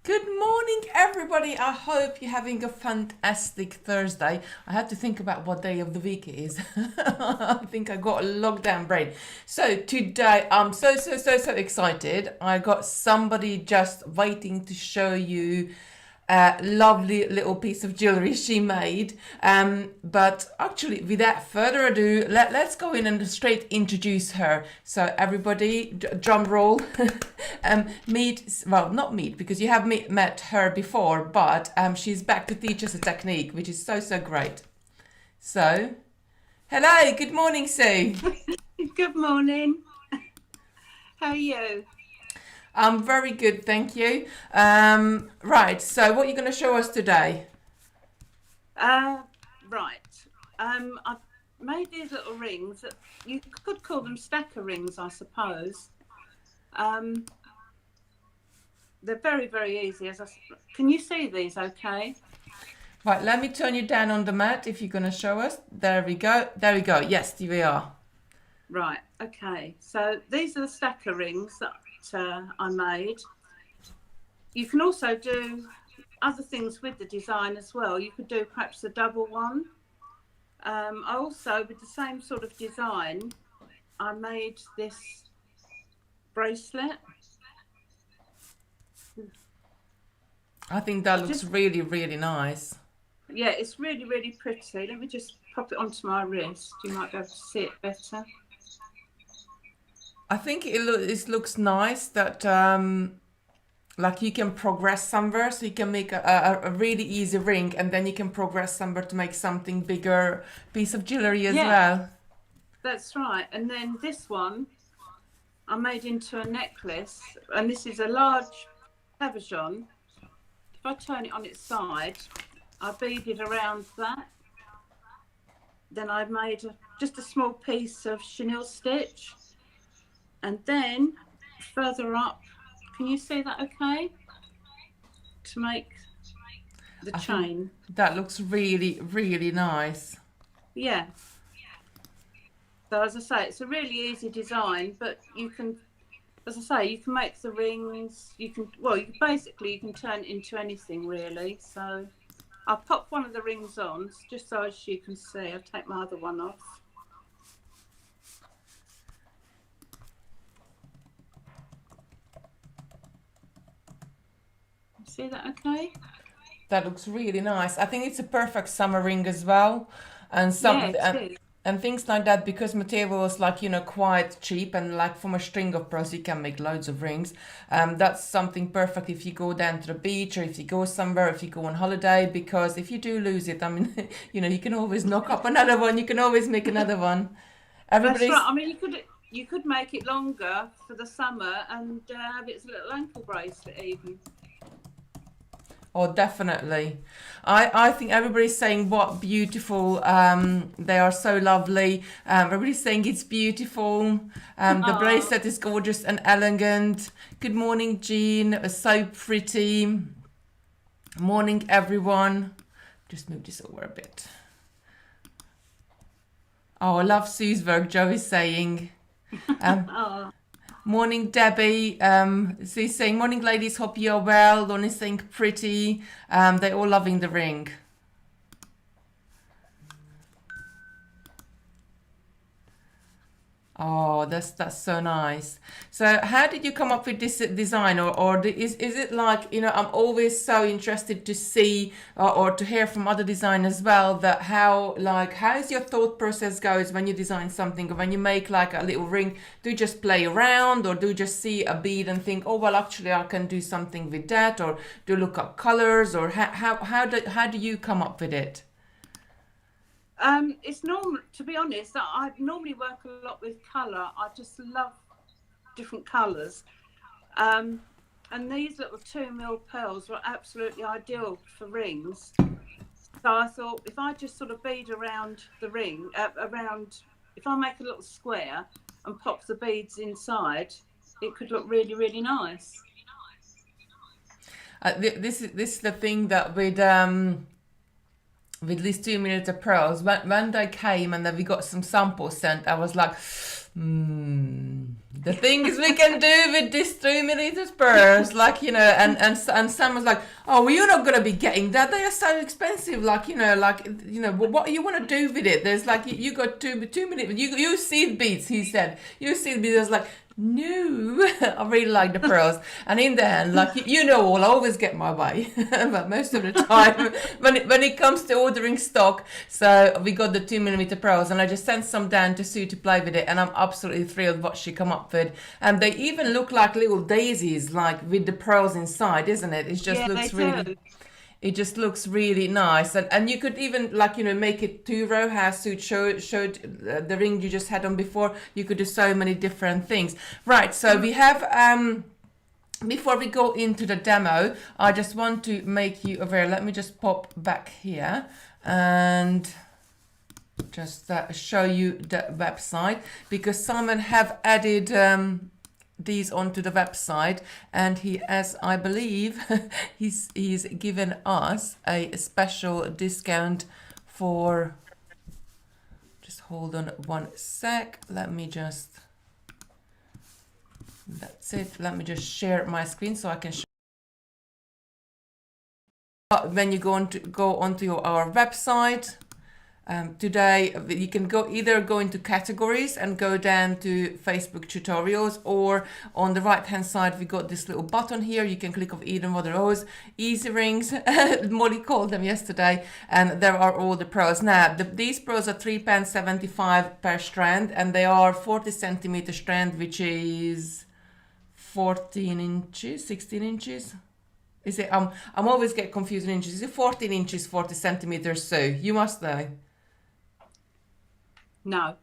Good morning, everybody. I hope you're having a fantastic Thursday. I had to think about what day of the week it is. I think I got a lockdown brain. So today I'm so excited. I got somebody just waiting to show you a lovely little piece of jewelry she made. But actually, without further ado, let's go in and straight introduce her. So everybody, drum roll. Not meet, because you have met her before, but she's back to teach us a technique, which is so great. So, hello, good morning, Sue. Good morning. How are you? I'm very good, thank you. Right, so what are you going to show us today? Right. I've made these little rings. You could call them stacker rings, I suppose. They're very easy. Can you see these okay? Right, let me turn you down on the mat if you're going to show us. There we go. There we go. Yes, here we are. Right, okay. So these are the stacker rings that I made. You can also do other things with the design as well. You could do perhaps a double one. I also, with the same sort of design, I made this bracelet. I think that looks really nice. Yeah, it's really pretty. Let me just pop it onto my wrist. You might be able to see it better. I think it looks nice that like you can progress somewhere, so you can make a really easy ring, and then you can progress somewhere to make something bigger piece of jewelry as well. That's right. And then this one I made into a necklace, and this is a large pavillon. If I turn it on its side, I beaded around that. Then I made just a small piece of chenille stitch, and then further up, can you see that okay? To make the chain. That looks really nice. Yeah. So as I say, it's a really easy design, but you can, as I say, you can make the rings. You can turn it into anything really. So I'll pop one of the rings on just so as you can see. I'll take my other one off. See that okay? That looks really nice. I think it's a perfect summer ring as well, and and things like that, because material is like, quite cheap, and like from a string of pearls you can make loads of rings. That's something perfect if you go down to the beach, or if you go somewhere, if you go on holiday, because if you do lose it, I mean, you can always knock up another one. You can always make another one. That's right. I mean, you could make it longer for the summer and have it as a little ankle bracelet even. Oh, definitely. I think everybody's saying what beautiful. They are so lovely. Everybody's saying it's beautiful. The bracelet is gorgeous and elegant. Good morning, Jean. So pretty. Morning, everyone. Just move this over a bit. Oh, I love Sue's work, Joe is saying. Morning, Debbie. She's saying, morning, ladies. Hope you're well. Lonnie's saying pretty. They're all loving the ring. Oh, that's so nice. So how did you come up with this design, or is it like, I'm always so interested to see or to hear from other designers as well, that how is your thought process goes when you design something, or when you make like a little ring? Do you just play around, or do you just see a bead and think, oh well, actually I can do something with that, or do you look up colors, or how do you come up with it? It's normal, to be honest, I normally work a lot with colour. I just love different colours. And these little 2mm pearls were absolutely ideal for rings. So I thought, if I just sort of bead around the ring, if I make a little square and pop the beads inside, it could look really nice. This is the thing that with these 2mm pearls, when they came and then we got some samples sent, I was like, The things we can do with this 2 millimeter pearls, like, you know, and Sam was like, oh, well, you're not gonna be getting that. They are so expensive. Like, you know, what you want to do with it? There's like, you got two minutes. You seed beads, he said. You seed beads. I was like, no, I really like the pearls. And in the end, like, you know, I'll always get my way, but most of the time, when it comes to ordering stock, so we got the 2 millimeter pearls, and I just sent some down to Sue to play with it, and I'm absolutely thrilled what she come up with. And they even look like little daisies, like with the pearls inside, isn't it? It just looks really. It just looks really nice, and you could even, like, you know, make it 2-row, how Sue showed the ring you just had on before. You could do so many different things. Right, so we have before we go into the demo, I just want to make you aware. Let me just pop back here and just show you the website, because Simon have added these onto the website, and he, as I believe, he's given us a special discount for, just hold on one sec, let me just, that's it, let me just share my screen so I can show. When you go onto our website, today you can either go into categories and go down to Facebook tutorials, or on the right hand side we got this little button here. You can click on either one of those. Easy rings, Molly called them yesterday, and there are all the pearls. Now these pearls are £3.75 per strand, and they are 40 centimeter strand, which is 14 inches, 16 inches. Is it? I'm always get confused in inches. Is it 14 inches, 40 centimeters? So you must know. No.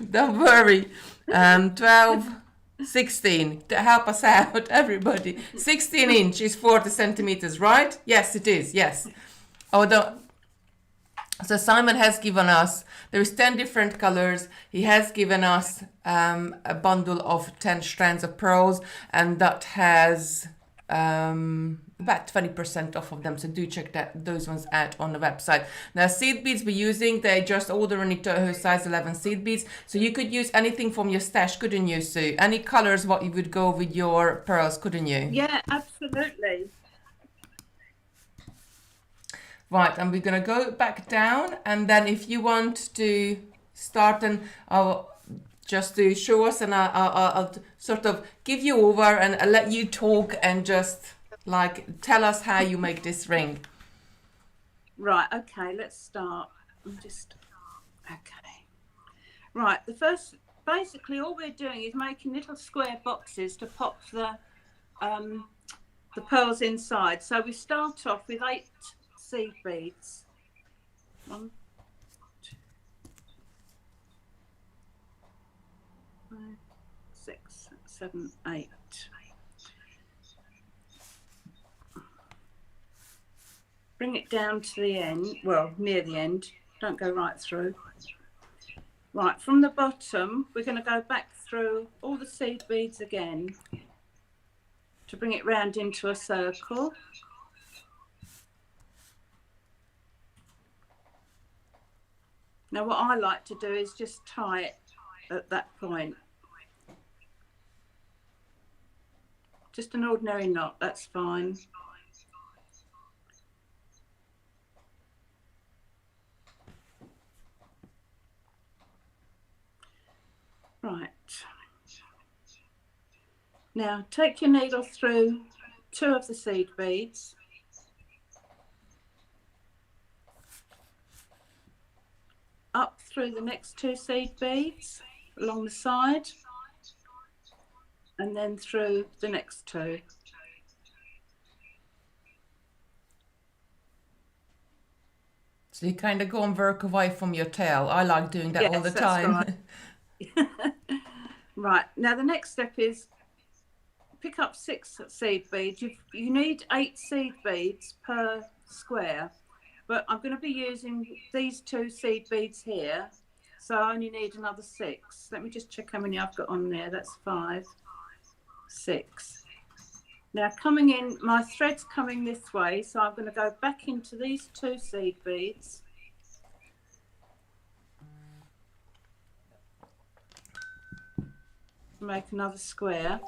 Don't worry. 12, 16. To help us out, everybody. 16 inch is 40 centimeters, right? Yes, it is. Yes. So Simon has given us, there is 10 different colors. He has given us a bundle of 10 strands of pearls, and that has about 20% off of them. So do check those ones out on the website. Now seed beads we're using, they just order any Toho size 11 seed beads. So you could use anything from your stash, couldn't you, Sue? Any colors what you would go with your pearls, couldn't you? Yeah, absolutely. Right, and we're going to go back down, and then if you want to start, and I'll just to show us, and I'll sort of give you over and I'll let you talk and just like tell us how you make this ring. Right, okay, let's start. Okay. Right, the first, basically all we're doing is making little square boxes to pop the pearls inside. So we start off with 8 seed beads. 1, 2, 5, 6, 7, 8. Bring it down to the end, well, near the end, don't go right through. Right, from the bottom, we're going to go back through all the seed beads again to bring it round into a circle. Now what I like to do is just tie it at that point. Just an ordinary knot, that's fine. Right. Now take your needle through 2 of the seed beads. Up through the next 2 seed beads along the side, and then through the next 2. So you kind of go and work away from your tail. I like doing that all the time. Right. Right, now the next step is pick up 6 seed beads. You need 8 seed beads per square, but I'm going to be using these 2 seed beads here, so I only need another 6. Let me just check how many I've got on there. That's 5, 6. Now coming in, my thread's coming this way, so I'm going to go back into these 2 seed beads. make another square.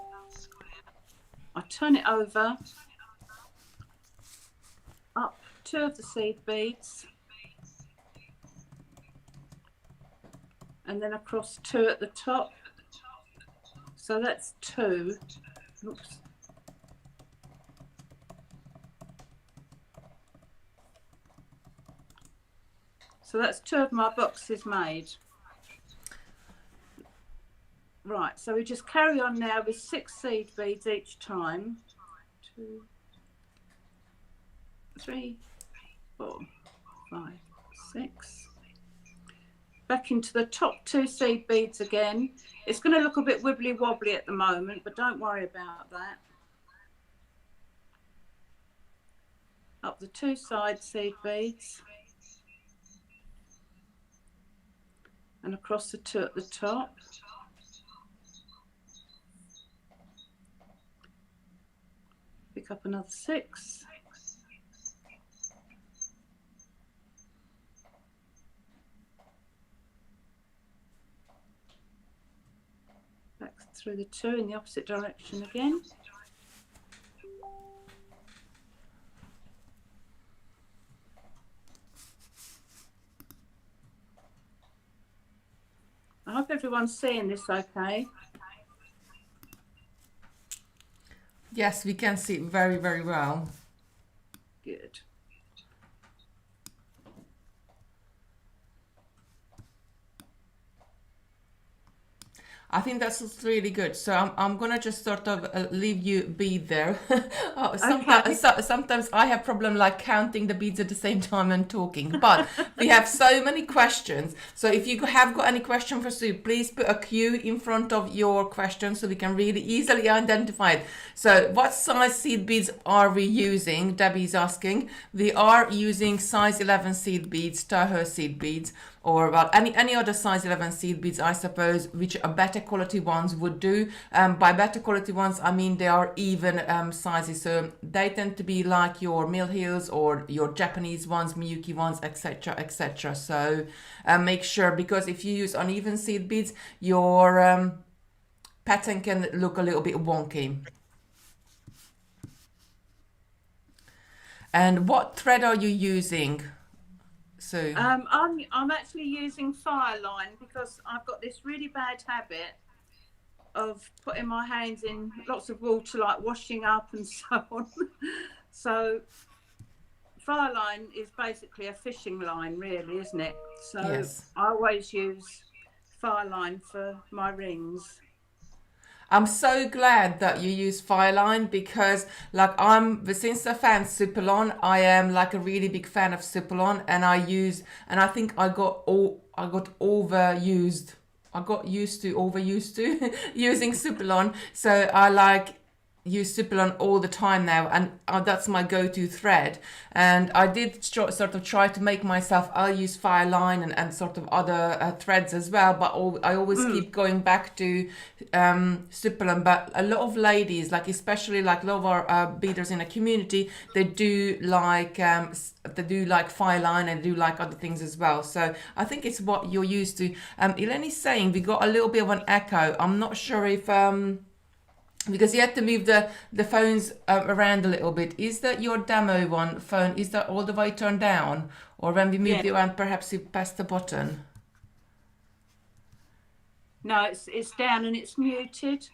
I turn it over, up 2 of the seed beads, and then across 2 at the top. So that's 2. Oops. So that's 2 of my boxes made. Right, so we just carry on now with 6 seed beads each time. 2, 3, 4, 5, 6. Back into the top 2 seed beads again. It's going to look a bit wibbly wobbly at the moment, but don't worry about that. Up the 2 side seed beads. And across the 2 at the top. Pick up another 6. Back through the 2 in the opposite direction again. I hope everyone's seeing this okay. Yes, we can see it very, very well. Good. I think that's really good. So I'm gonna just sort of leave you be there. Sometimes I have problem like counting the beads at the same time and talking, but we have so many questions. So if you have got any question for Sue, please put a Q in front of your question so we can really easily identify it. So what size seed beads are we using? Debbie's asking. We are using size 11 seed beads, Toho seed beads, or well, any other size 11 seed beads, I suppose, which are better quality ones would do. By better quality ones, I mean they are even sizes. So they tend to be like your Mill Hills or your Japanese ones, Miyuki ones, etc., etc. So make sure, because if you use uneven seed beads, your pattern can look a little bit wonky. And what thread are you using? So I'm actually using Fireline because I've got this really bad habit of putting my hands in lots of water, like washing up and so on. So Fireline is basically a fishing line, really, isn't it? So yes. I always use Fireline for my rings. I'm so glad that you use Fireline, because like since I found Supalon, I am like a really big fan of Supalon, and I think I got overused. I got overused to using Supalon. So I use Supalon all the time now, and that's my go-to thread. And I did sort of try to make myself, I'll use Fireline and sort of other threads as well, but I always keep going back to Supalon. But a lot of ladies, like especially like a lot of our beaders in the community, they do like Fireline and do like other things as well. So I think it's what you're used to. Eleni's saying we got a little bit of an echo. I'm not sure if because you had to move the phones around a little bit. Is that your demo phone? Is that all the way turned down? Or when we moved it around, perhaps you pressed the button? No, it's down and it's muted.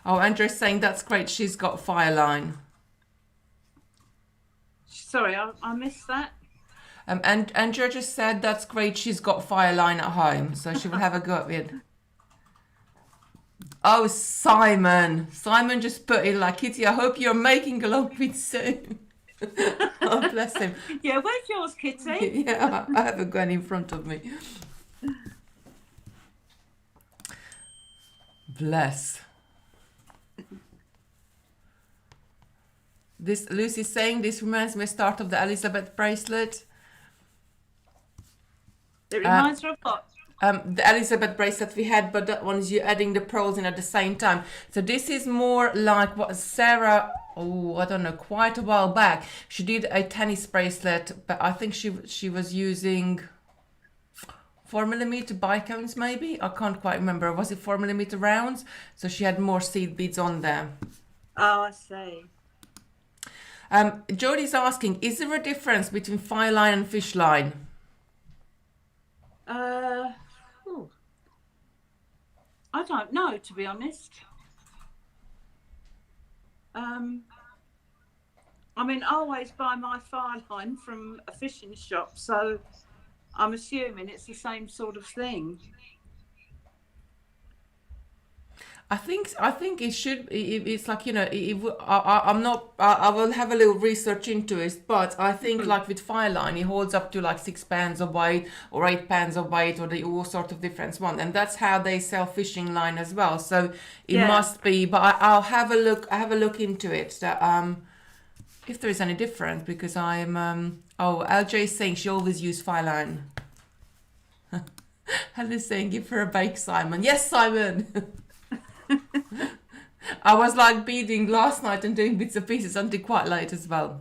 Oh, Andrew's saying that's great. She's got Fireline. Sorry, I missed that. And Georgia said that's great. She's got Fireline at home, so she will have a go at it. Oh, Simon just put in like, Kitty, I hope you're making along with Sue. Oh, bless him. Yeah, where's yours, Kitty? Yeah, I have a gun in front of me. Bless. Lucy's saying this reminds me of the start of the Elizabeth bracelet. It reminds her of what? the Elizabeth bracelet we had, but that one's you adding the pearls in at the same time. So this is more like what Sarah, oh, I don't know, quite a while back. She did a tennis bracelet, but I think she was using 4mm bicones maybe. I can't quite remember. Was it 4mm rounds? So she had more seed beads on there. Oh, I see. Jodie's asking, is there a difference between Fireline and Fishline? Ooh, I don't know, to be honest. I mean, I always buy my Fireline from a fishing shop, so I'm assuming it's the same sort of thing. I think it should. It's like, you know. I'm not. I will have a little research into it, but I think like with Fireline, it holds up to like 6 pounds of weight or 8 pounds of weight, or the all sort of different one, and that's how they sell fishing line as well. So it must be. But I'll have a look. I have a look into it. That if there is any difference, because I'm oh, LJ is saying she always use Fireline. Helen's saying give her a bake, Simon. Yes, Simon. I was like beading last night and doing bits and pieces until quite late as well.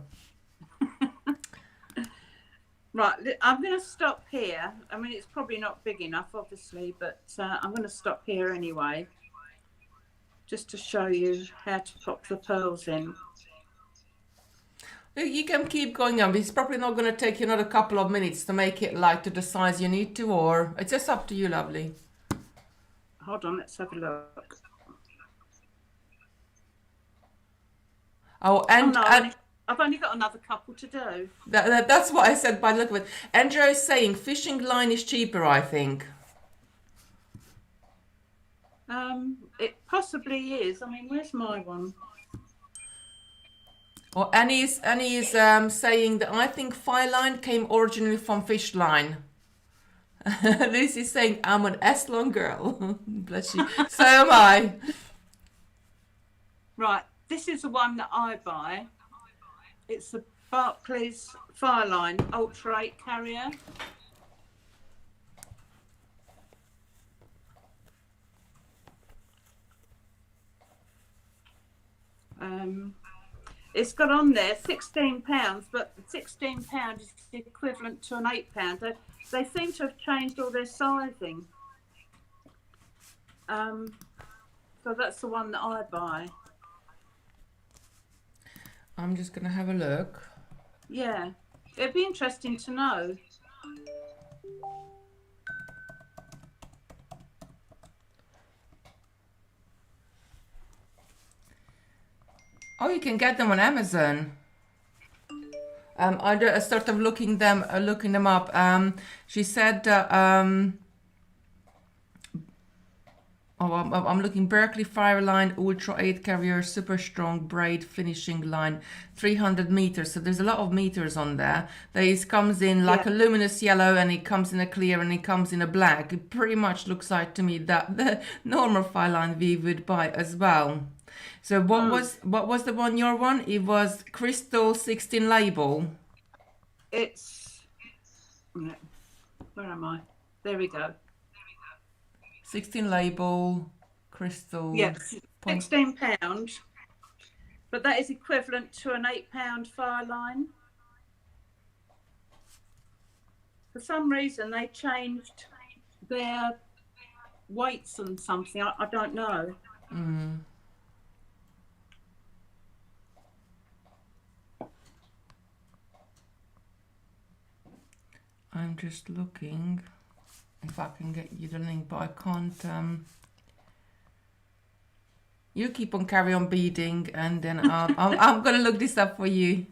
Right, I'm going to stop here. I mean, it's probably not big enough, obviously, but I'm going to stop here anyway, just to show you how to pop the pearls in. You can keep going on. It's probably not going to take you another couple of minutes to make it like to the size you need to, or it's just up to you, lovely. Hold on, let's have a look. Oh, and, no, and I've only got another couple to do. That's what I said by the look of it. Andrew is saying fishing line is cheaper, I think. It possibly is. I mean, where's my one? Oh, Annie's saying that I think Fireline came originally from Fishline. Lucy's saying I'm an S-long girl. Bless you. So am I. Right, this is the one that I buy. It's the Barclays Fireline Ultra 8 carrier. It's got on there £16, but £16 is equivalent to an £8. They seem to have changed all their sizing. So that's the one that I buy. I'm just going to have a look. Yeah, it'd be interesting to know. Oh, you can get them on Amazon. I sort of looking them up. She said, I'm looking Berkeley Fireline Ultra 8 carrier super strong braid finishing line, 300 meters. So there's a lot of meters on there. Comes in like a luminous yellow, and it comes in a clear, and it comes in a black. It pretty much looks like to me that the normal Fireline we would buy as well. So what was the one, your one? It was Crystal 16 label. It's, where am I? There we go. 16 label, crystal. Yes, £16. But that is equivalent to an £8 Fireline. For some reason, they changed their weights and something. I don't know. I'm just looking if I can get you the link, but I can't. You keep on carry on beading, and then I'm gonna look this up for you.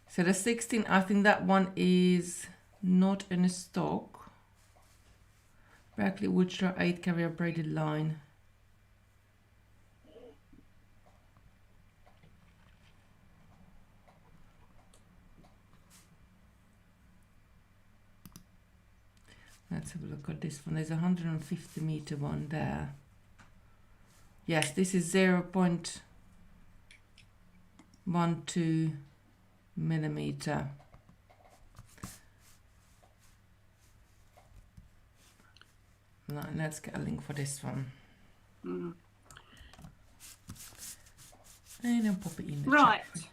So the 16, I think that one is not in stock. Berkeley Ultra 8 carrier braided line. Let's have a look at this one. There's a 150 meter one there. Yes, this is 0.12 millimeter. Let's get a link for this one. Mm. And then pop it in the Right. chat.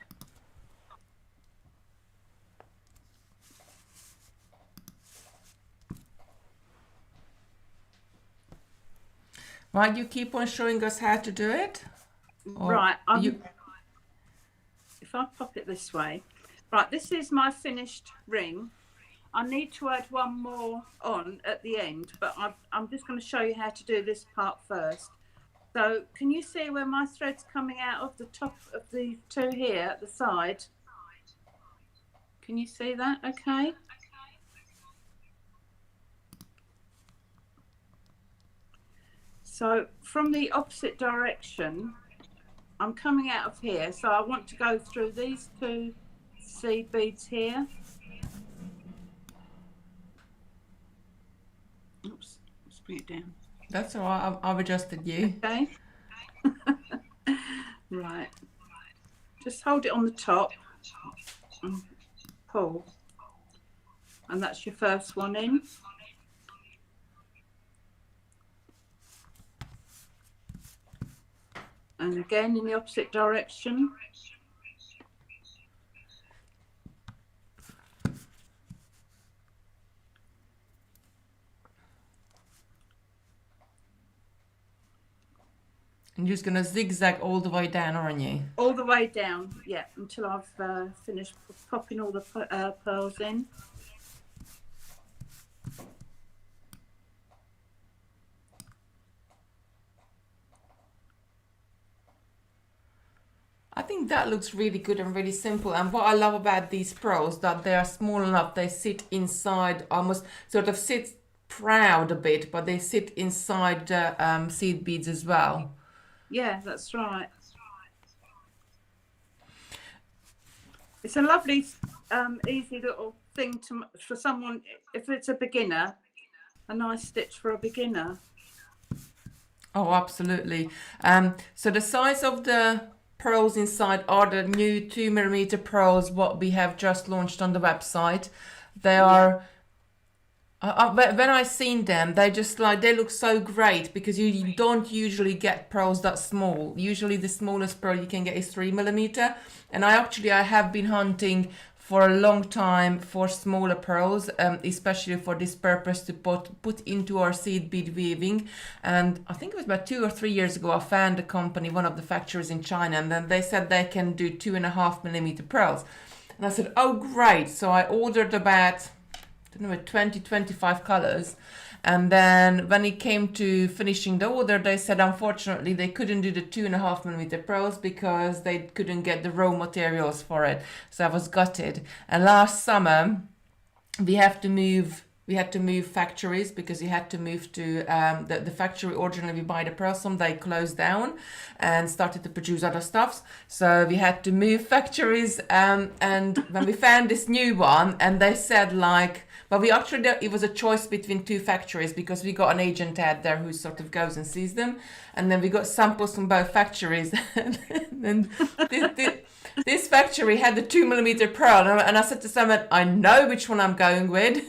Right, you keep on showing us how to do it? Or Right. you... If I pop it this way. Right, this is my finished ring. I need to add one more on at the end, but I'm just going to show you how to do this part first. So can you see where my thread's coming out of the top of the two here at the side? Can you see that? Okay. So from the opposite direction, I'm coming out of here. So I want to go through these two seed beads here. Oops, let's bring it down. That's all right, I've adjusted you. Okay. Right. Just hold it on the top and pull. And that's your first one in. And again in the opposite direction. And you're just going to zigzag all the way down, aren't you? All the way down, yeah, until I've finished popping all the pearls in. I think that looks really good and really simple. And what I love about these pearls, that they are small enough, they sit inside, almost sort of sit proud a bit, but they sit inside the seed beads as well. Yeah, that's right. It's a lovely, easy little thing for someone, if it's a beginner, a nice stitch for a beginner. Oh, absolutely. So the size of the pearls inside are the new 2mm pearls, what we have just launched on the website. They are... when I seen them, they just like, they look so great because you don't usually get pearls that small. Usually the smallest pearl you can get is 3mm, and I have been hunting for a long time for smaller pearls, especially for this purpose to put into our seed bead weaving. And I think it was about 2 or 3 years ago I found a company, one of the factories in China, and then they said they can do 2.5mm pearls, and I said, oh great. So I ordered about 20-25 colors, and then when it came to finishing the order, they said unfortunately they couldn't do the 2.5mm pearls because they couldn't get the raw materials for it. So I was gutted. And last summer we had to move factories because we had to move to the factory originally we buy the pearls from. They closed down and started to produce other stuffs, so we had to move factories, and when we found this new one, and they said like, but we actually, it was a choice between two factories because we got an agent out there who sort of goes and sees them, and then we got samples from both factories. And this factory had the 2mm pearl, and I said to someone, I know which one I'm going with.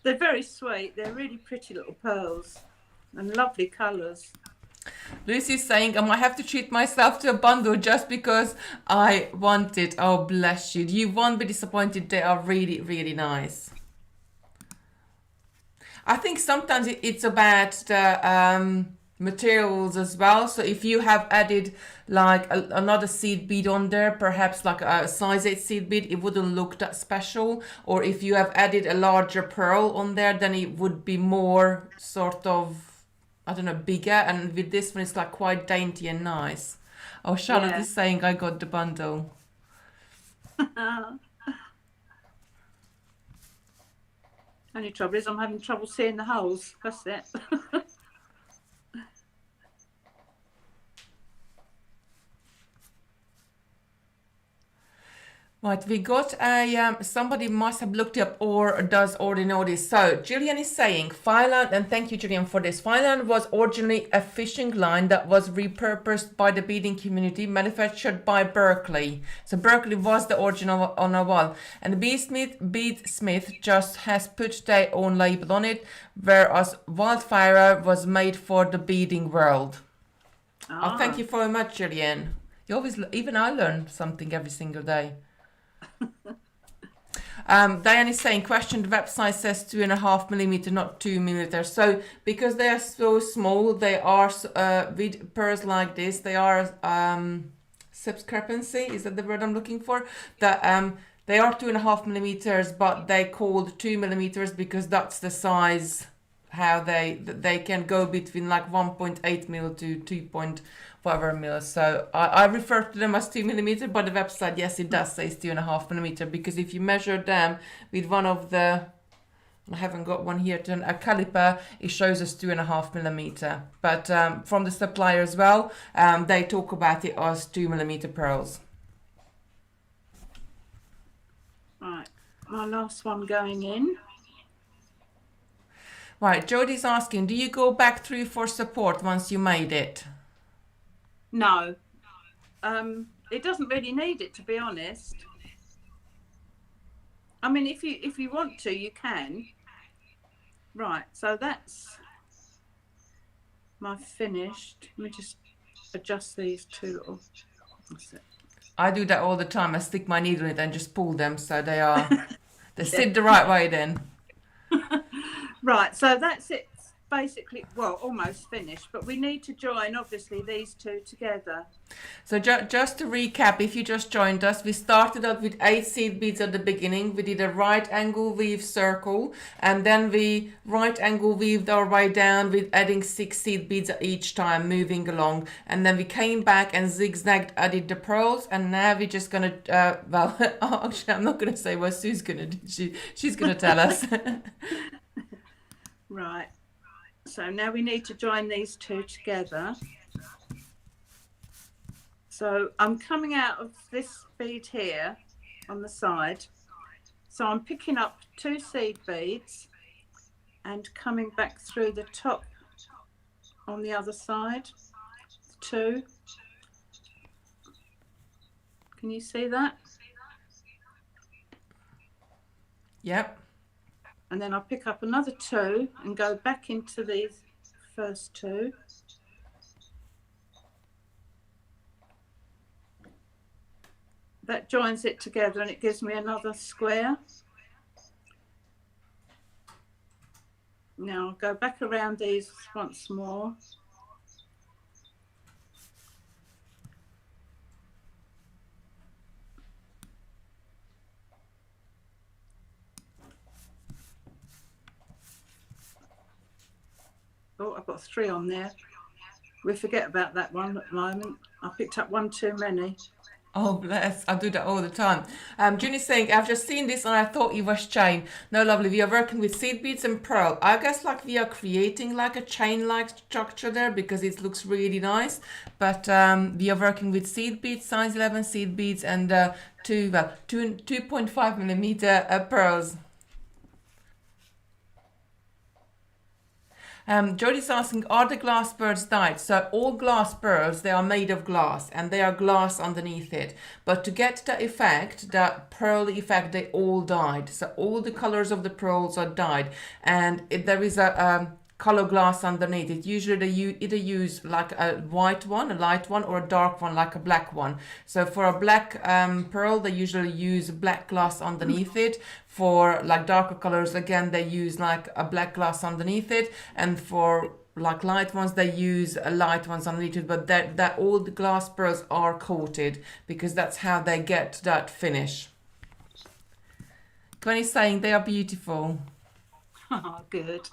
They're very sweet. They're really pretty little pearls and lovely colours. Lucy's saying I might have to treat myself to a bundle just because I want it. Oh, bless you. You won't be disappointed. They are really, really nice. I think sometimes it's about the materials as well. So if you have added like another seed bead on there, perhaps like a size 8 seed bead, it wouldn't look that special. Or if you have added a larger pearl on there, then it would be more sort of, I don't know, bigger. And with this one, it's like quite dainty and nice. Oh, Charlotte is saying I got the bundle. Only trouble is I'm having trouble seeing the holes. That's it. Right, we got a, somebody must have looked up or does already know this. So, Gillian is saying, Fireline, and thank you, Gillian, for this. Fireline was originally a fishing line that was repurposed by the beading community, manufactured by Berkeley. So, Berkeley was the original on a wall. And Beadsmith just has put their own label on it, whereas Wildfire was made for the beading world. Ah. Oh, thank you very much, Gillian. You always, even I learn something every single day. Diane is saying, question, the website says 2.5 millimeter, not 2 millimeters. So because they are so small, they are with pearls like this, they are subscriptancy, is that the word I'm looking for? That they are 2.5 millimeters, but they called 2 millimeters because that's the size how they can go between like 1.8 mil to 2.5 mil. So I refer to them as 2 millimeter, but the website, yes, it does say 2.5 millimeter, because if you measure them with one of the, I haven't got one here, a caliper, it shows us 2.5 millimeter. But from the supplier as well, they talk about it as 2 millimeter pearls. Right, my last one going in. Right, Jodie's asking, do you go back through for support once you made it? No, it doesn't really need it, to be honest. I mean, if you want to, you can. Right, so that's my finished. Let me just adjust these two little. That's it. I do that all the time. I stick my needle in it and just pull them so they are they sit the right way then. Right, so that's it. Basically, well, almost finished, but we need to join obviously these two together. So just to recap, if you just joined us, we started out with 8 seed beads at the beginning. We did a right angle weave circle, and then we right angle weaved our way down with adding 6 seed beads at each time, moving along, and then we came back and zigzagged, added the pearls, and now we're just gonna well, actually I'm not gonna say what Sue's gonna do. She's gonna tell us. Right, so now we need to join these two together. So I'm coming out of this bead here on the side. So I'm picking up 2 seed beads and coming back through the top on the other side. 2. Can you see that? Yep. And then I'll pick up another 2 and go back into these first 2. That joins it together and it gives me another square. Now I'll go back around these once more. Oh, I've got 3 on there. We forget about that one at the moment. I picked up 1 too many. Oh, bless. I do that all the time. Juni's saying, I've just seen this and I thought it was chain. No, lovely. We are working with seed beads and pearl. I guess like we are creating like a chain-like structure there because it looks really nice. But we are working with seed beads, size 11 seed beads, and 2.5 millimeter pearls. Jodie's asking, are the glass pearls dyed? So all glass pearls, they are made of glass and they are glass underneath it. But to get the effect, the pearl effect, they all dyed. So all the colors of the pearls are dyed. And there is a color glass underneath it. Usually they either use like a white one, a light one, or a dark one like a black one. So for a black pearl, they usually use black glass underneath it. For like darker colors, again, they use like a black glass underneath it. And for like light ones, they use light ones underneath it. But that all the glass pearls are coated because that's how they get that finish. Gwenny's saying they are beautiful. Oh, good.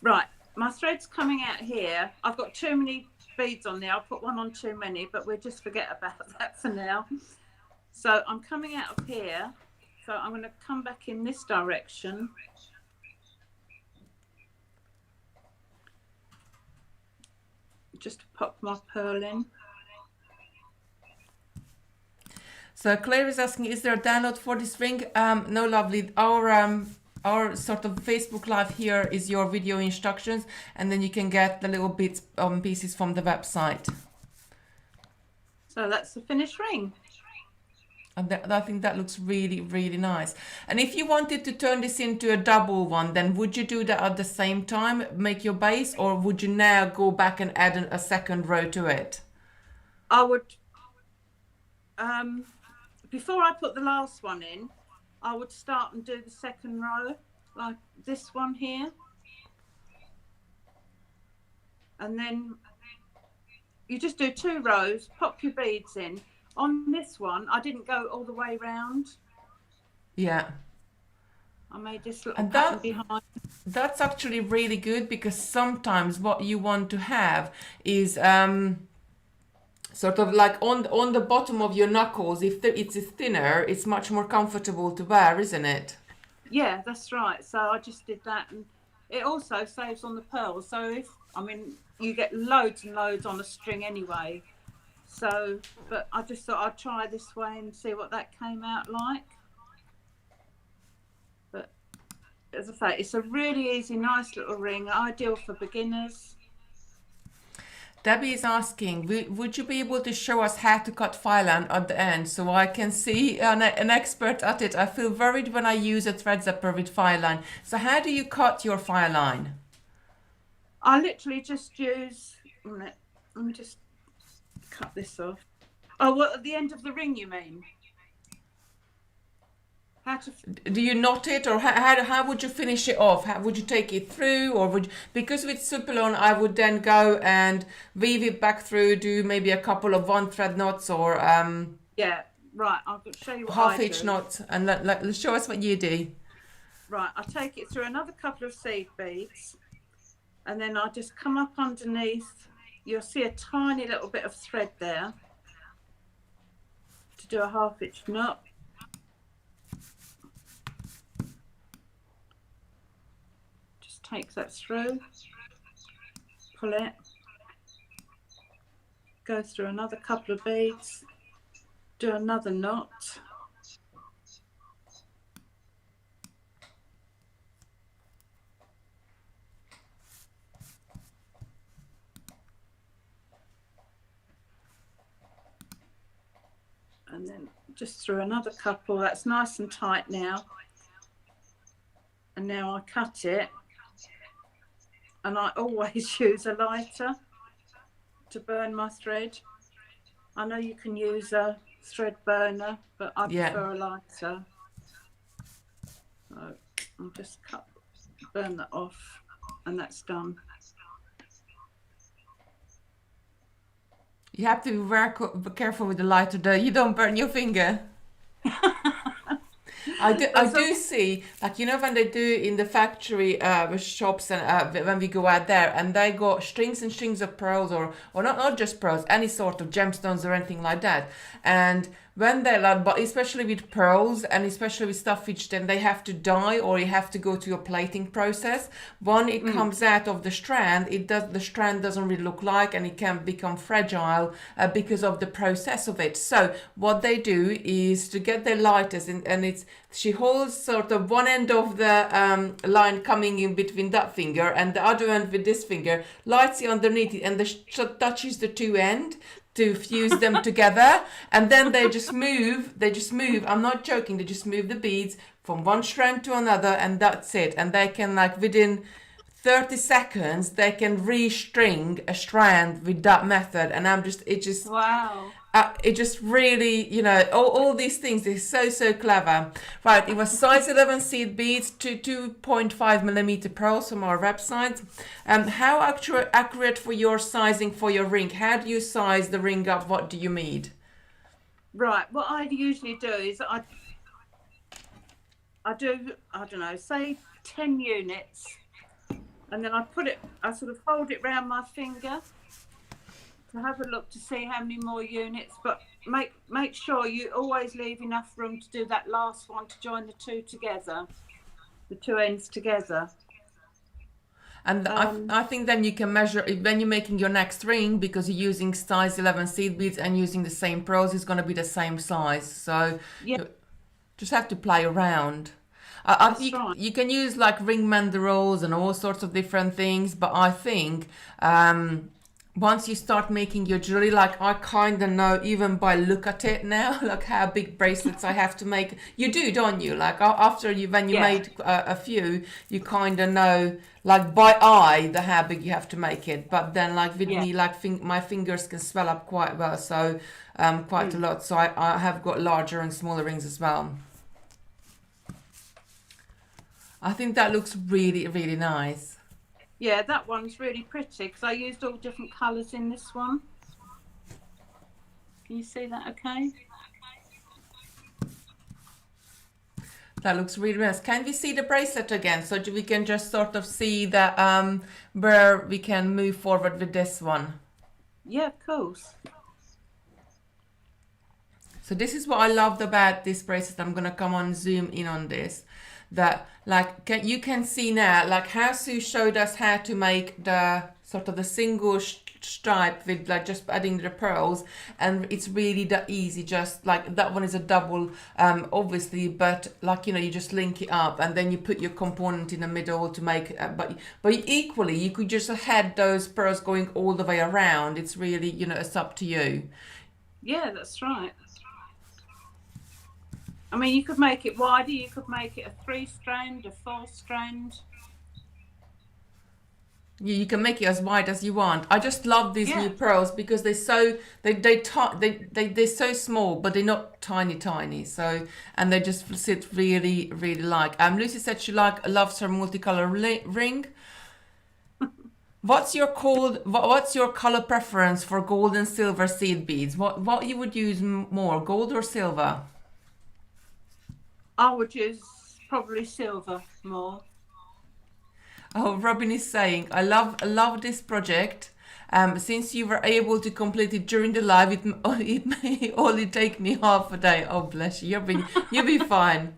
Right, my thread's coming out here. I've got too many beads on there. I'll put one on too many, but we'll just forget about that for now. So I'm coming out of here. So I'm going to come back in this direction. Just to pop my pearl in. So Claire is asking, is there a download for this ring? No, lovely. Our sort of Facebook Live here is your video instructions, and then you can get the little bits pieces from the website. So that's the finished ring. And I think that looks really, really nice. And if you wanted to turn this into a double one, then would you do that at the same time, make your base, or would you now go back and add a second row to it? I would, before I put the last one in, I would start and do the second row, like this one here. And then you just do 2 rows, pop your beads in. On this one, I didn't go all the way round. Yeah. I made this little pattern behind. That's actually really good, because sometimes what you want to have is sort of like on the bottom of your knuckles. If it's thinner, it's much more comfortable to wear, isn't it? Yeah, that's right. So I just did that, and it also saves on the pearls. So you get loads and loads on a string anyway. So, but I just thought I'd try this way and see what that came out like. But as I say, it's a really easy, nice little ring, ideal for beginners. Debbie is asking, would you be able to show us how to cut fireline at the end, so I can see an expert at it? I feel worried when I use a thread zipper with fireline. So how do you cut your fireline? I literally just use, let me just cut this off. Oh, well, at the end of the ring, you mean? How to? Do you knot it, or how would you finish it off? How would you take it through, or would you, because with Supelon I would then go and weave it back through, do maybe a couple of 1 thread knots, or yeah, right. I'll show you what half I each do. knot, and let show us what you do. Right, I take it through another couple of seed beads, and then I just come up underneath. You'll see a tiny little bit of thread there to do a half inch knot. Just take that through, pull it, go through another couple of beads, do another knot. And then just through another couple. That's nice and tight now. And now I cut it, and I always use a lighter to burn my thread. I know you can use a thread burner, but I prefer a lighter. So I'll just burn that off, and that's done. You have to be very careful with the lighter, though. You don't burn your finger. I do see, like, you know, when they do in the factory shops, and when we go out there, and they got strings and strings of pearls, or not just pearls, any sort of gemstones or anything like that. And when they like, but especially with pearls, and especially with stuff which then they have to dye, or you have to go to a plating process. When it comes out of the strand, the strand doesn't really look like, and it can become fragile because of the process of it. So what they do is to get their lighters, and she holds sort of one end of the line coming in between that finger, and the other end with this finger, lights it underneath it, and touches the two end to fuse them together, and then they just move, I'm not joking, they just move the beads from one strand to another, and that's it. And they can, like, within 30 seconds they can restring a strand with that method. And wow. It just really, you know, all these things is so clever. Right, it was size 11 seed beads to 2.5 millimeter pearls from our website. How accurate for your sizing for your ring? How do you size the ring up? What do you need? Right, what I usually do is I do, I don't know, say 10 units, and then I sort of fold it round my finger to have a look to see how many more units, but make sure you always leave enough room to do that last one to join the two together, the two ends together. And I think then you can measure when you're making your next ring, because you're using size 11 seed beads and using the same pearls, it's going to be the same size. So Yeah, you just have to play around. that's right. You can use like ring mandorels and all sorts of different things, but I think once you start making your jewelry, like I kind of know even by look at it now, like how big bracelets I have to make. You do, don't you? Like after when you Yeah. made a few, you kind of know like by eye the how big you have to make it. But then like with Yeah. me, like my fingers can swell up quite well, so quite a lot. So I have got larger and smaller rings as well. I think that looks really, really nice. Yeah, that one's really pretty because I used all different colours in this one. Can you see that okay? That looks really nice. Can we see the bracelet again so we can just sort of see that where we can move forward with this one? Yeah, of course. So this is what I loved about this bracelet. I'm gonna come on zoom in on this. That like you can see now like how Sue showed us how to make the sort of the single stripe with like just adding the pearls, and it's really that easy. Just like that one is a double obviously, but like you just link it up and then you put your component in the middle to make but equally you could just had those pearls going all the way around. It's really it's up to you. Yeah, that's right. I mean, you could make it wider, you could make it a 3-strand, a 4-strand. You can make it as wide as you want. I just love these new pearls because they're so they're so small, but they're not tiny. So and they just sit really like. Lucy said she loves her multicolor ring. What's your color preference for gold and silver seed beads? What you would use more, gold or silver? I would use probably silver more. Oh, Robin is saying, I love this project. Since you were able to complete it during the live, it may only take me half a day. Oh, bless you. You'll be fine.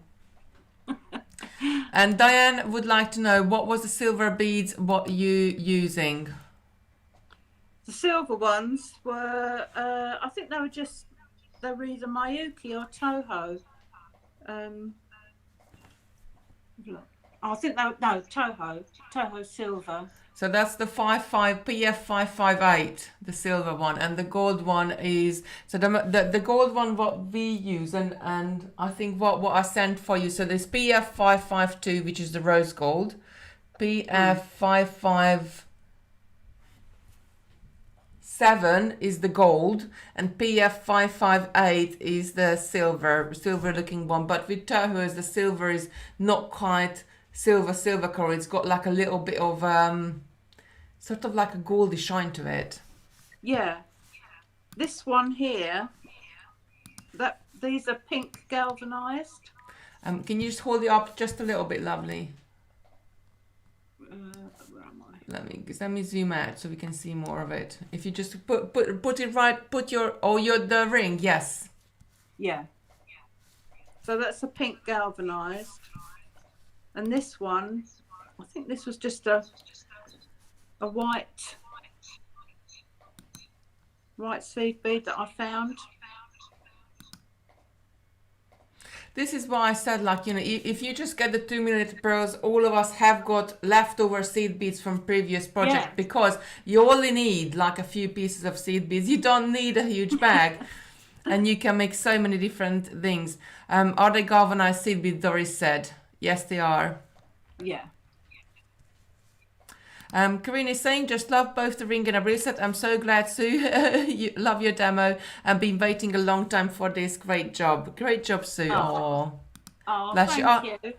And Diane would like to know, what was the silver beads? What are you using? The silver ones were, I think they were either Miyuki or Toho. I think they were, no, Toho silver. So that's the PF 558, the silver one, and the gold one is the gold one what we use, and I think what I sent for you. So there's PF 552, which is the rose gold, PF 557 is the gold, and PF 558 is the silver looking one. But with Toho, the silver is not quite silver color. It's got like a little bit of sort of like a goldy shine to it. Yeah, this one here, these are pink galvanized. Can you just hold it up just a little bit, lovely? Where am I? Let me zoom out so we can see more of it. If you just put it right, the ring, yes. Yeah. So that's a pink galvanized. And this one, I think this was just a white seed bead that I found. This is why I said, like, if you just get the 2-minute pearls, all of us have got leftover seed beads from previous projects, because you only need like a few pieces of seed beads. You don't need a huge bag. And you can make so many different things. Are they galvanized seed beads? Doris said. Yes, they are. Yeah. Karina is saying, just love both the ring and a bracelet. I'm so glad, Sue. You love your demo and been waiting a long time for this. Great job, Sue. Oh, bless thank you.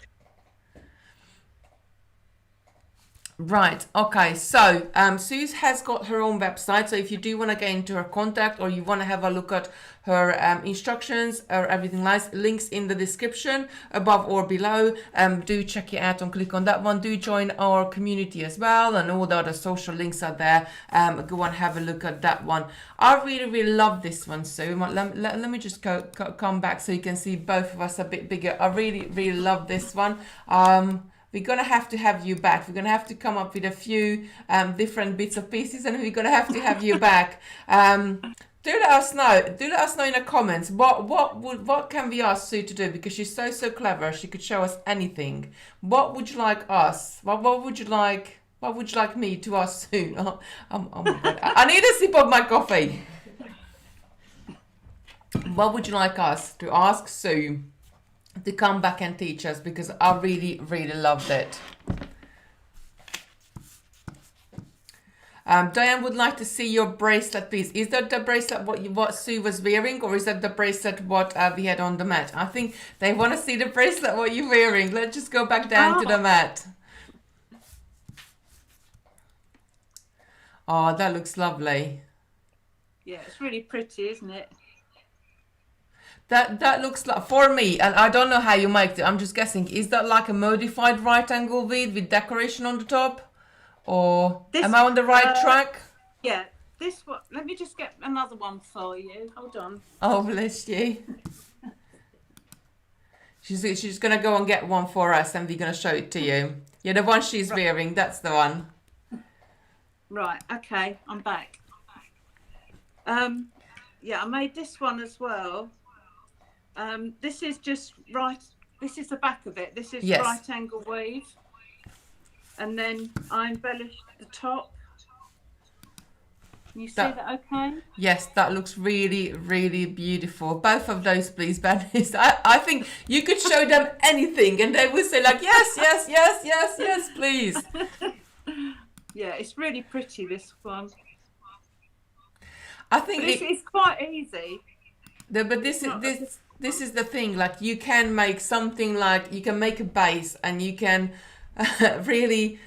Right, okay, so Sue has got her own website, so if you do want to get into her contact or you want to have a look at her instructions or everything like links in the description above or below, do check it out and click on that one. Do join our community as well, and all the other social links are there. Go and have a look at that one. I really love this one, Sue. Let me just come back so you can see both of us a bit bigger. I really love this one. we're gonna have to have you back. We're gonna have to come up with a few different bits of pieces, and we're gonna have you back. Do let us know. Do let us know in the comments what can we ask Sue to do, because she's so clever. She could show us anything. What would you like us? What would you like? What would you like me to ask Sue? Oh my God. I need a sip of my coffee. What would you like us to ask Sue to come back and teach us? Because I really loved it. Diane would like to see your bracelet, please. Is that the bracelet what Sue was wearing, or is that the bracelet what we had on the mat? I think they want to see the bracelet what you're wearing. Let's just go back down to the mat. Oh, that looks lovely. Yeah, it's really pretty, isn't it? That looks like, for me, and I don't know how you make it, I'm just guessing, is that like a modified right angle bead with decoration on the top? Or am I on the right track? Yeah, this one. Let me just get another one for you. Hold on. Oh, bless you. She's going to go and get one for us, and we're going to show it to you. Yeah, the one she's wearing, that's the one. Right, okay, I'm back. Yeah, I made this one as well. This is just right. This is the back of it. This is right angle weave. And then I embellished the top. Can you see that okay? Yes, that looks really beautiful. Both of those, please, Bernice. I think you could show them anything and they would say like, yes, please. Yeah, it's really pretty, this one. I think it's quite easy. But this is the thing, like you can make something, like you can make a base and you can really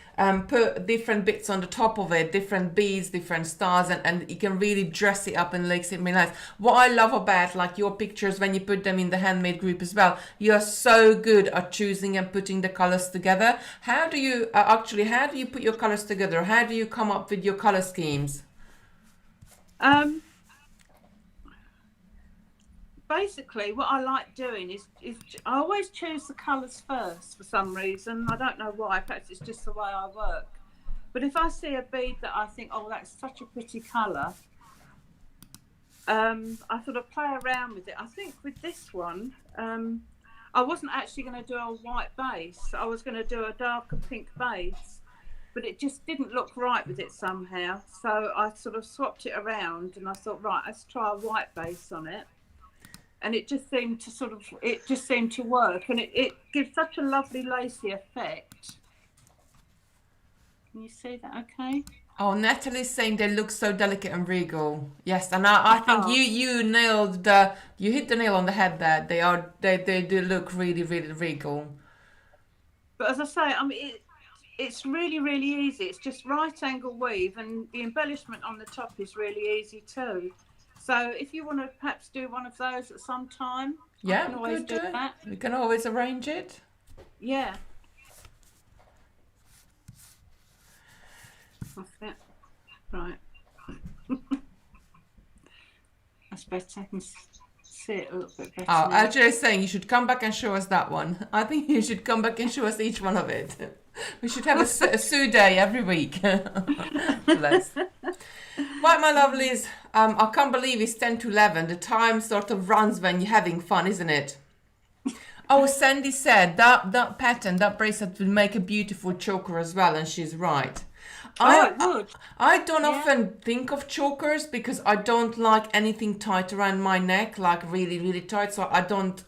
put different bits on the top of it, different beads, different stars, and you can really dress it up and makes it really nice. What I love about like your pictures when you put them in the handmade group as well, you're so good at choosing and putting the colors together. How do you how do you put your colors together? How do you come up with your color schemes? Basically, what I like doing is I always choose the colours first for some reason. I don't know why. Perhaps it's just the way I work. But if I see a bead that I think, oh, that's such a pretty colour, I sort of play around with it. I think with this one, I wasn't actually going to do a white base. I was going to do a darker pink base, but it just didn't look right with it somehow. So I sort of swapped it around and I thought, right, let's try a white base on it. And it just seemed to work, and it gives such a lovely lacy effect. Can you see that okay? Oh, Natalie's saying they look so delicate and regal. Yes, and I think you nailed you hit the nail on the head there. They do look really regal. But as I say, I mean, it's really easy. It's just right angle weave, and the embellishment on the top is really easy too. So if you want to perhaps do one of those at some time, yeah, I can always do that. We can always arrange it. Yeah. That's it. Right. That's better. I can see it a little bit better. Oh, Ajay is saying you should come back and show us that one. I think you should come back and show us each one of it. We should have a Sue day every week. Bless. Right, my lovelies, I can't believe it's 10 to 11. The time sort of runs when you're having fun, isn't it? Oh, Sandy said that pattern, that bracelet will make a beautiful choker as well, and she's right. I don't often think of chokers because I don't like anything tight around my neck, like really tight, so I don't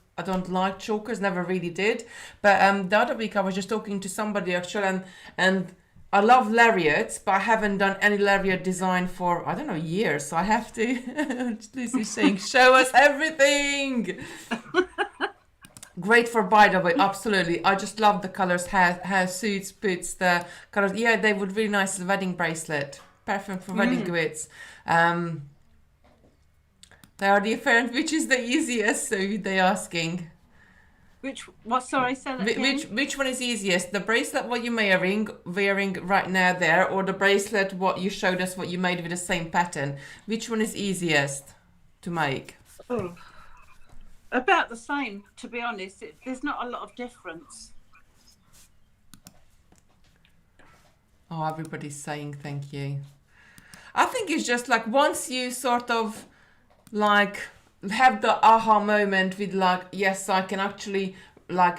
like chokers, never really did. But the other week I was just talking to somebody actually, and I love lariats, but I haven't done any lariat design for, I don't know, years. So I have to. Lucy's saying, show us everything. Great for, by the way, absolutely. I just love the colors, how Suits puts the colors. Yeah, they would really nice as a wedding bracelet. Perfect for wedding gifts. They are different. Which is the easiest? So they're asking. Sorry, say that again. Which one is easiest? The bracelet what you're wearing right now there, or the bracelet what you showed us what you made with the same pattern? Which one is easiest to make? Oh, about the same, to be honest. There's not a lot of difference. Oh, everybody's saying thank you. I think it's just like once you sort of like have the aha moment with like, yes, I can actually like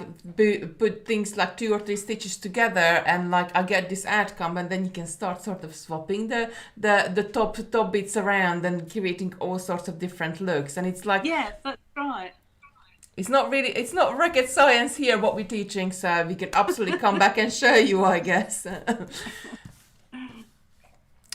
put things like 2 or 3 stitches together and like I get this outcome, and then you can start sort of swapping the top bits around and creating all sorts of different looks. And it's like, Yeah, that's right. it's not rocket science here what we're teaching, so we can absolutely come back and show you, I guess.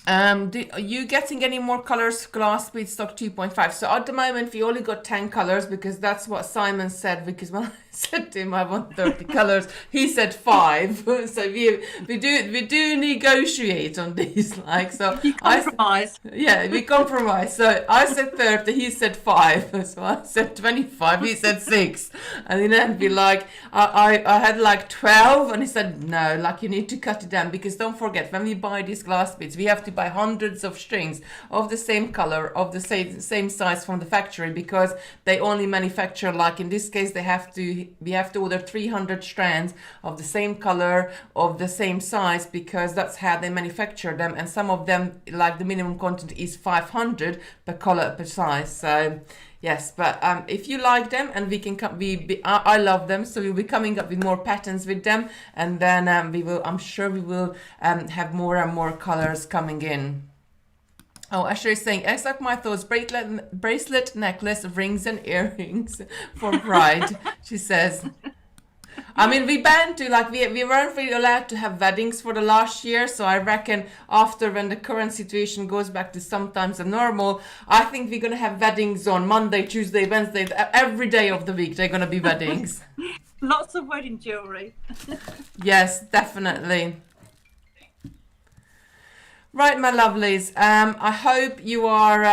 Are you getting any more colors? Glass bead stock 2.5. So at the moment we only got 10 colors because that's what Simon said. Because when I said to him I want 30 colors, he said 5. So we do negotiate on these. Like, so You compromise. we compromise. So I said 30, he said 5. So I said 25, he said 6. And then be like, I had like 12, and he said no, like you need to cut it down, because don't forget, when we buy these glass beads we have to buy hundreds of strings of the same color, of the same size from the factory, because they only manufacture, like in this case we have to order 300 strands of the same color, of the same size, because that's how they manufacture them. And some of them, like the minimum content is 500 per color per size. So yes, but if you like them, and we can come, I love them, so we'll be coming up with more patterns with them, and then I'm sure we will have more and more colors coming in. Oh, Asher is saying, it's like my thoughts, bracelet, necklace, rings and earrings for bride, she says. I mean, we banned to, like, we weren't really allowed to have weddings for the last year, so I reckon after, when the current situation goes back to sometimes the normal, I think we're going to have weddings on Monday, Tuesday, Wednesday, every day of the week they're going to be weddings. Lots of wedding jewellery. Yes, definitely. Right, my lovelies. I hope you are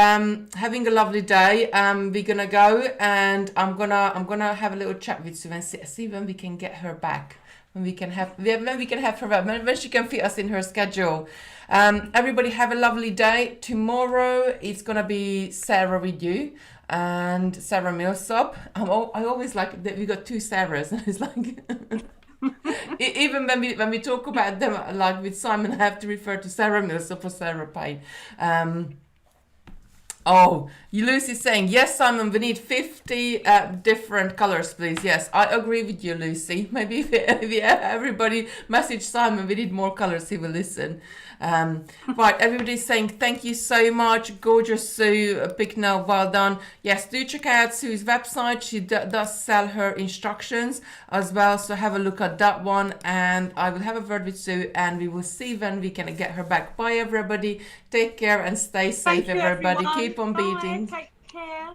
having a lovely day. We're gonna go, and I'm gonna have a little chat with Sue and see when we can get her back. When we can have her back. When she can fit us in her schedule. Everybody have a lovely day. Tomorrow it's gonna be Sarah with you and Sarah Millsop. I always like that we got 2 Sarahs. It's like. Even when we talk about them, like with Simon, I have to refer to Sarah Millsop or Sarah Payne. Lucy's saying, yes, Simon, we need 50 different colors, please. Yes, I agree with you, Lucy. Maybe if everybody message Simon, we need more colors, he will listen. Right, everybody's saying thank you so much. Gorgeous Sue Picknell, well done. Yes, do check out Sue's website. She does sell her instructions as well, so have a look at that one. And I will have a word with Sue, and we will see when we can get her back. Bye, everybody. Take care and stay safe, everybody. Everyone. Keep on Bye. beating. Take care.